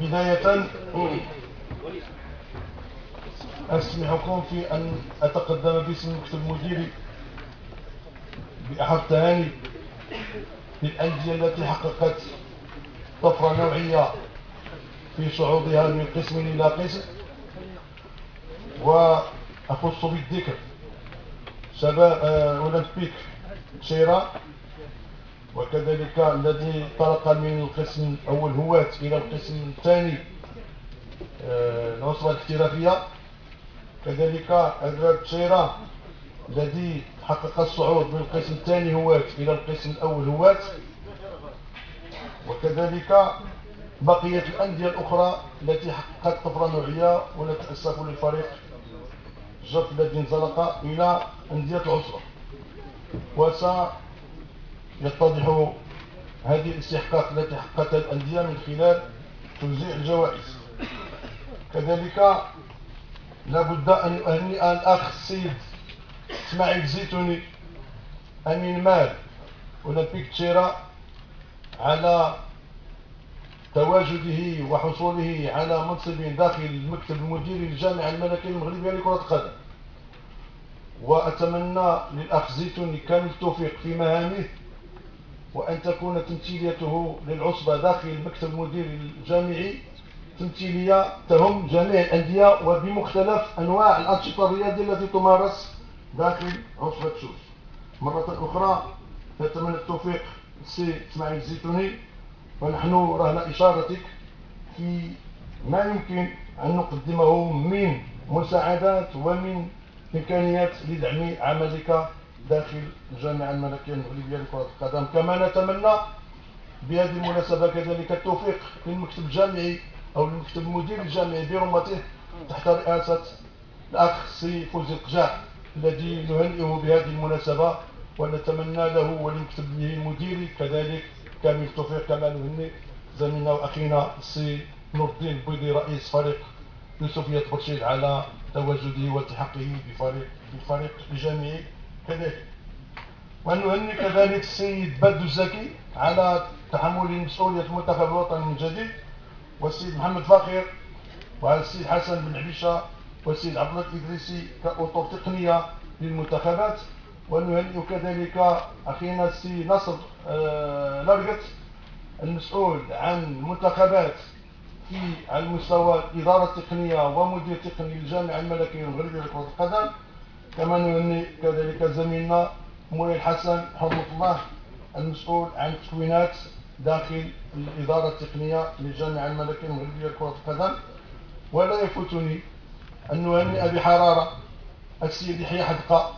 بداية أسمحكم في أن أتقدم باسم المكتب المديري بأحد التهاني للأندية التي حققت طفرة نوعية في صعودها من قسم إلى قسم، وأخص بالذكر شباب أولمبيك تشيرا، وكذلك الذي انطلق من القسم الأول هواة إلى القسم الثاني العصبة الاحترافية، كذلك أدراب تشيرا الذي حقق الصعود من القسم الثاني هواة إلى القسم الأول هواة، وكذلك بقية الأندية الأخرى التي حققت طفرة نوعية، ونتأسف للفريق جرف الذي انزلق إلى أندية العصبة. وسيتضح هذه الاستحقاقات التي حققتها الأندية من خلال توزيع الجوائز. كذلك لابد أن أهنئ الأخ السيد إسماعيل الزيتوني أمين مال أولمبيك تشيرا على تواجده وحصوله على منصب داخل المكتب المديري للجامعة الملكية المغربية لكرة القدم، وأتمنى للأخ الزيتوني كامل التوفيق في مهامه، وأن تكون تمثيليته للعصبة داخل المكتب المديري الجامعي تمثيلية تهم جميع الأندية وبمختلف أنواع الأنشطة الرياضية التي تمارس داخل عصبة سوس. مرة أخرى نتمنى التوفيق للسي إسماعيل الزيتوني، ونحن رهن إشارتك في ما يمكن أن نقدمه من مساعدات ومن إمكانيات لدعم عملك داخل الجامعة الملكية المغربية لكرة القدم. كما نتمنى بهذه المناسبة كذلك التوفيق للمكتب الجامعي أو للمكتب المدير الجامعي برمته تحت رئاسة الأخ سي فوزي القجاع الذي نهنئه بهذه المناسبة، ونتمنى له ولمكتبه المديري كذلك كامل التوفيق، كما نهنئ زميلنا وأخينا السي نور الدين البويضي رئيس فريق يوسفية برشيد على تواجده والتحاقه بالفريق الجامعي كذلك. ونهنئ كذلك السيد بدو الزكي على تحمل مسؤولية المنتخب الوطني من جديد، والسيد محمد فاخر، وعلى السيد حسن بن عبيشة والسيد عبد الله الإدريسي كأطر تقنية للمنتخبات. ونهنئ كذلك أخينا السي نصر لرقت المسؤول عن المنتخبات على المستوى الإدارة التقنية ومدير تقني للجامعة الملكية المغربية لكرة القدم. كما نهنئ كذلك زميلنا مولاي الحسن حرمة الله المسؤول عن التكوينات داخل الإدارة التقنية للجامعة الملكية المغربية لكرة القدم. ولا يفوتني أن نهنئ بحرارة السيد يحيى حدقة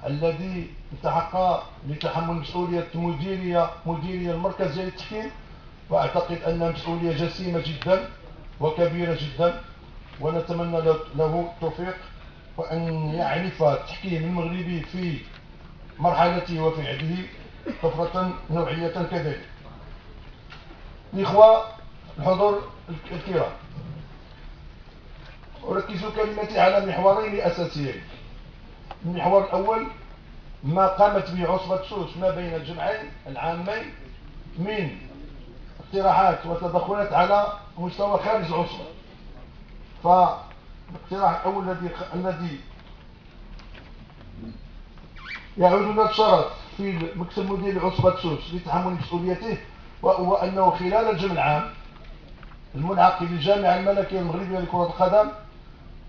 الذي التحق لتحمل مسؤولية مديرية المركزية للتحكيم، وأعتقد أنها مسؤولية جسيمة جدا وكبيرة جدا، ونتمنى له التوفيق وأن يعرف التحكيم المغربي في مرحلته وفي عهده طفرة نوعية كذلك. الإخوة الحضور الكرام، أركز كلمتي على محورين أساسيين. المحور الأول ما قامت به عصبة سوس ما بين الجمعين العامين من اقتراحات وتدخلات على مستوى خارج العصبة. فالاقتراح الأول الذي يعود لنا الشرف في مكتب مدير عصبة سوس لتحمل مسؤوليته، وهو أنه خلال الجمع العام المنعقد للجامعة الملكية المغربية لكرة القدم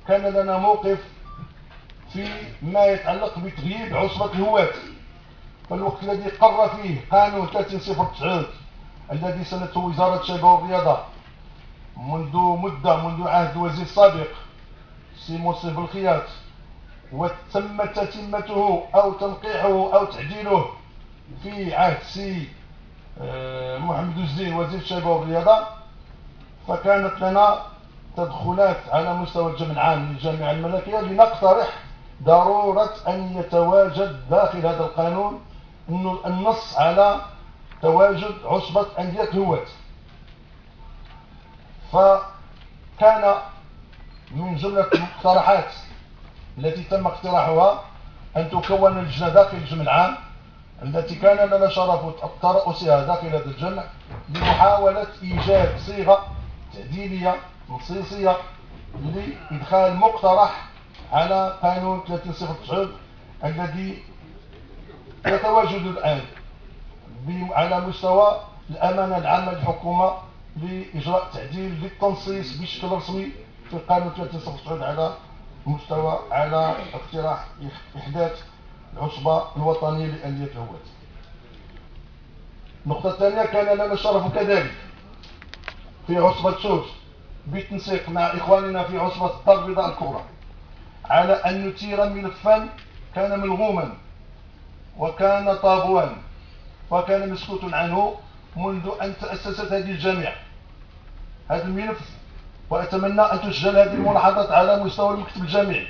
كان لنا موقف في ما يتعلق بتغييب عصبة الهواة. فالوقت الذي قر فيه قانون 3009 الذي سنته وزارة الشباب والرياضة منذ عهد الوزير السابق سي موسى بالخياط، وتم تتمته أو تنقيحه أو تعديله في عهد سي محمد الزين وزير الشباب والرياضة، فكانت لنا تدخلات على مستوى الجمع العام للجامعة الملكية لنقترح ضرورة أن يتواجد داخل هذا القانون النص على تواجد عصبة أندية الهواة. فكان من جملة المقترحات التي تم اقتراحها أن تكون لجنة داخل الجمع العام التي كان لنا شرف ترأسها داخل هذا الجمع لمحاولة إيجاد صيغة تعديلية نصيصية لإدخال مقترح على قانون 3009 الذي يتواجد الآن على مستوى الأمانة العامة للحكومة لإجراء تعديل للتنصيص بشكل رسمي في القانون 3009 على اقتراح إحداث العصبة الوطنية لأندية الهواة. النقطة الثانية، كان لنا الشرف كذلك في عصبة سوس بالتنسيق مع إخواننا في عصبة الدار البيضاء الكبرى على أن نثير ملفا كان ملغوما وكان طابوا وكان مسكوت عنه منذ أن تأسست هذه الجامعة. هذا الملف، وأتمنى أن تسجل هذه الملاحظات على مستوى المكتب الجامعي،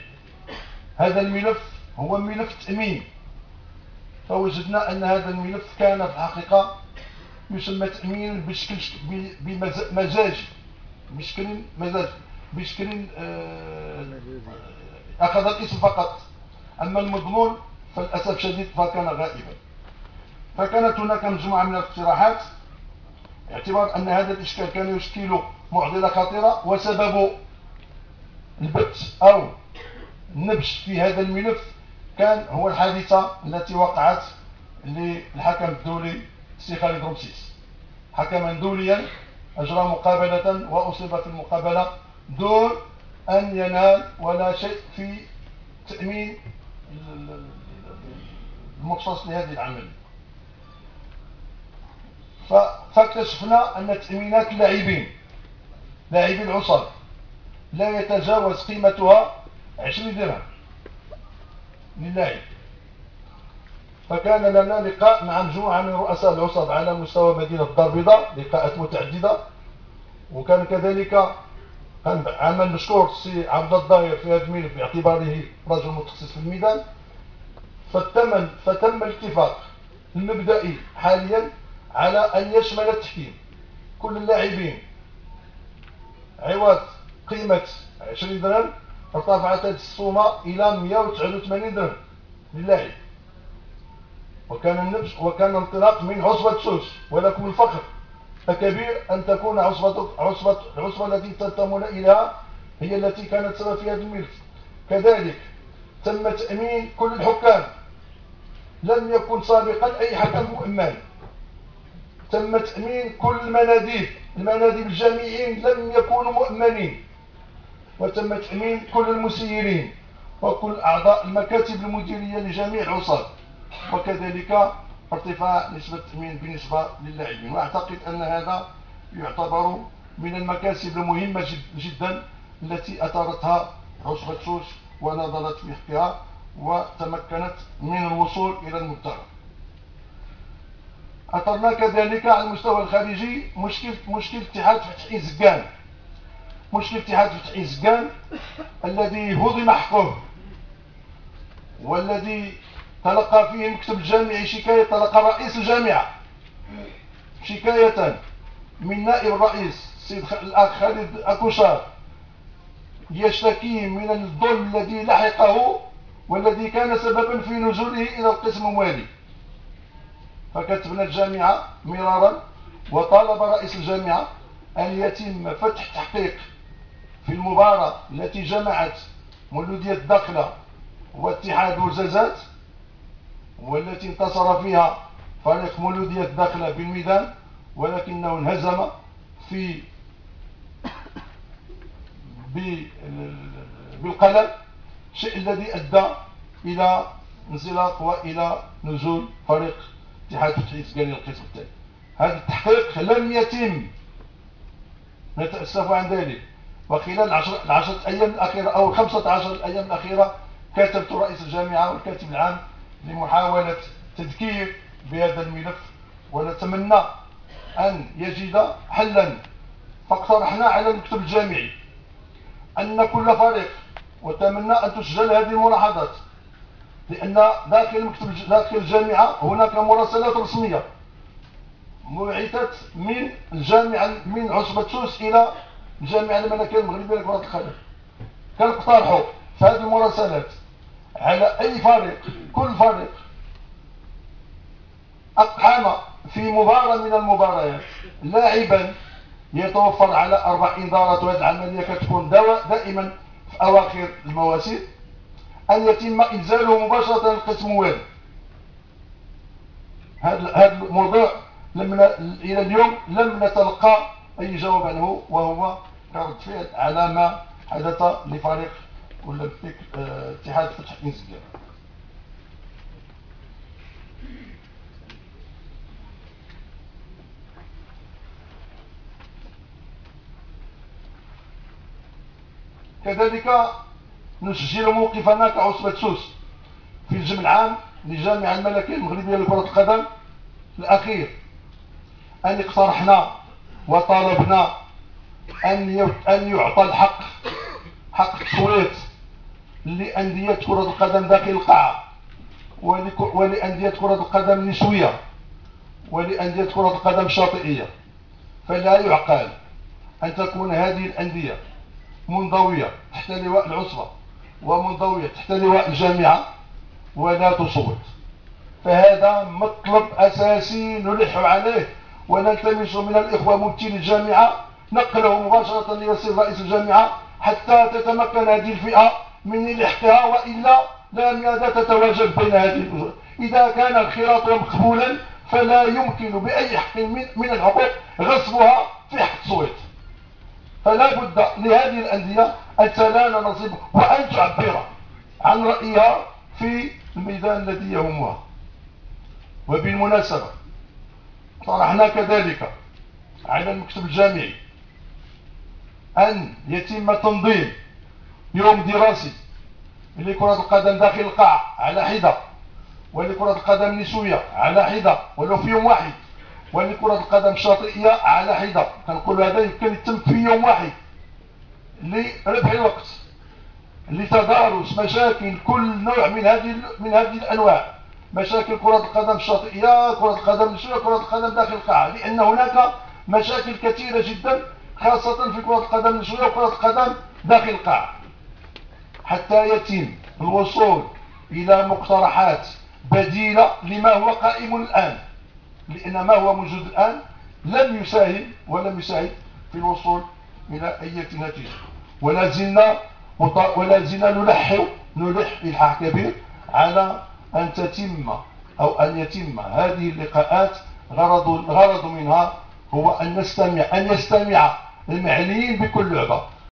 هذا الملف هو ملف تأمين. فوجدنا أن هذا الملف كان في الحقيقة يسمى تأمين بشكل أخذ الاسم فقط، أما المضمون فللأسف شديد فكان غائبا. فكانت هناك مجموعة من الاقتراحات باعتبار أن هذا الإشكال كان يشكل معضلة خطيرة، وسبب البت أو النبش في هذا الملف كان هو الحادثة التي وقعت للحكم الدولي سي خالد رمسيس. حكما دوليا أجرى مقابلة وأصيب في المقابلة دون أن ينال ولا شيء في تأمين المختص لهذه العملية. فاكتشفنا أن تأمينات لاعبي العصر لا يتجاوز قيمتها 20 درهم للاعب. فكان لنا لقاء مع مجموعة من رؤساء العصر على مستوى مدينة الدار البيضاء، لقاءات متعددة، وكان كذلك كان عمل مشكور السي عبد الضاير في هذا الملف باعتباره رجل متخصص في الميدان. فتم الاتفاق المبدئي حاليا على أن يشمل التحكيم كل اللاعبين عوض قيمة 20 درهم، ارتفعت هذه السومة إلى 189 درهم للاعب. وكان الانطلاق من عصبة سوس، ولكم الفخر الكبير أن تكون العصبة التي تنتمون إليها هي التي كانت سبب في هذا الملف. كذلك تم تأمين كل الحكام، لم يكن سابقا أي حكم مؤمن. تم تأمين كل المناديب الجامعيين لم يكونوا مؤمنين، وتم تأمين كل المسيرين وكل أعضاء المكاتب المديرية لجميع العصر، وكذلك ارتفاع نسبة التأمين بالنسبة للاعبين. وأعتقد أن هذا يعتبر من المكاسب المهمة جدا التي أثارتها عصبة سوس ونضلت في حقها وتمكنت من الوصول إلى المبتغى. أثرنا كذلك على المستوى الخارجي مشكل اتحاد فتحي زكان. مشكل اتحاد فتحي زكان الذي هضم حقه، والذي تلقى فيه المكتب الجامعي شكاية، تلقى رئيس الجامعة شكاية من نائب الرئيس السيد الأخ خالد أكوشار يشتكي من الظلم الذي لحقه والذي كان سببا في نزوله إلى القسم الموالي. فكتبنا الجامعة مرارا وطالب رئيس الجامعة أن يتم فتح تحقيق في المباراة التي جمعت مولودية الداخلة واتحاد وزازات، والتي انتصر فيها فريق مولودية الداخلة بالميدان، ولكنه انهزم بالقلم، الشيء الذي أدى إلى انزلاق وإلى نزول فريق اتحاد فتحي زكان القسم الثاني. هذا التحقيق لم يتم، نتأسف عن ذلك. وخلال العشرة أيام الأخيرة أو 15 أيام الأخيرة كتبت رئيس الجامعة والكاتب العام لمحاولة تذكير بهذا الملف، ونتمنى أن يجد حلا. فاقترحنا على المكتب الجامعي أن كل فريق، وأتمنى أن تسجل هذه الملاحظات، لأن داخل الجامعة هناك مراسلات رسمية بعثت من الجامعة من عصبة سوس إلى الجامعة الملكية المغربية لكرة القدم. كنقترحوا في هذه المراسلات على أي فريق، كل فريق أقحم في مباراة من المباريات لاعبا يتوفر على 4 إنذارات، وهذه العملية كتكون دائما في أواخر المواسم، أن يتم إنزاله مباشرة للقسم والي. هذا الموضوع إلى اليوم لم نتلقى أي جواب عنه، وهو كرد فعل على ما حدث لفريق أولمبيك اتحاد فتح الإنسجام. كذلك نسجل موقفنا كعصبة سوس في الجمع العام للجامعة الملكية المغربية لكرة القدم الأخير، أن اقترحنا وطالبنا أن يعطى حق التصويت لأندية كرة القدم داخل القاعة، ولأندية كرة القدم النسوية، ولأندية كرة القدم الشاطئية. فلا يعقل أن تكون هذه الأندية منضوية تحت لواء العصبة ومنضوية تحت لواء الجامعة ولا تصوت. فهذا مطلب أساسي نلح عليه، ونلتمس من الإخوة ممثلي الجامعة نقله مباشرة ليصل رئيس الجامعة حتى تتمكن هذه الفئة من لحقها، وإلا لا ميادة تتواجد بين هذه الأجور. إذا كان الخراط مقبولا فلا يمكن بأي حق من الحقوق غصبها في حق التصويت. فلا بد لهذه الأندية أن تنال نصيبها وأن تعبر عن رأيها في الميدان الذي يهمها. وبالمناسبة طرحنا كذلك على المكتب الجامعي أن يتم تنظيم يوم دراسي لكرة القدم داخل القاعة على حدة، ولكرة القدم النسوية على حدة ولو في يوم واحد، ولكرة القدم الشاطئية على حدة. كنقول هذا يمكن يتم في يوم واحد لربح الوقت، لتدارس مشاكل كل نوع من هذه الأنواع، مشاكل كرة القدم الشاطئية، كرة القدم النسوية، كرة القدم داخل القاعة، لأن هناك مشاكل كثيرة جدا خاصة في كرة القدم النسوية وكرة القدم داخل القاعة، حتى يتم الوصول إلى مقترحات بديلة لما هو قائم الآن، لأن ما هو موجود الآن لم يساهم ولم يساعد في الوصول إلى أي نتيجة. ولا زلنا نلح إلحاح كبير على أن تتم أو أن يتم هذه اللقاءات. الغرض منها هو أن يستمع المعنيين بكل لعبة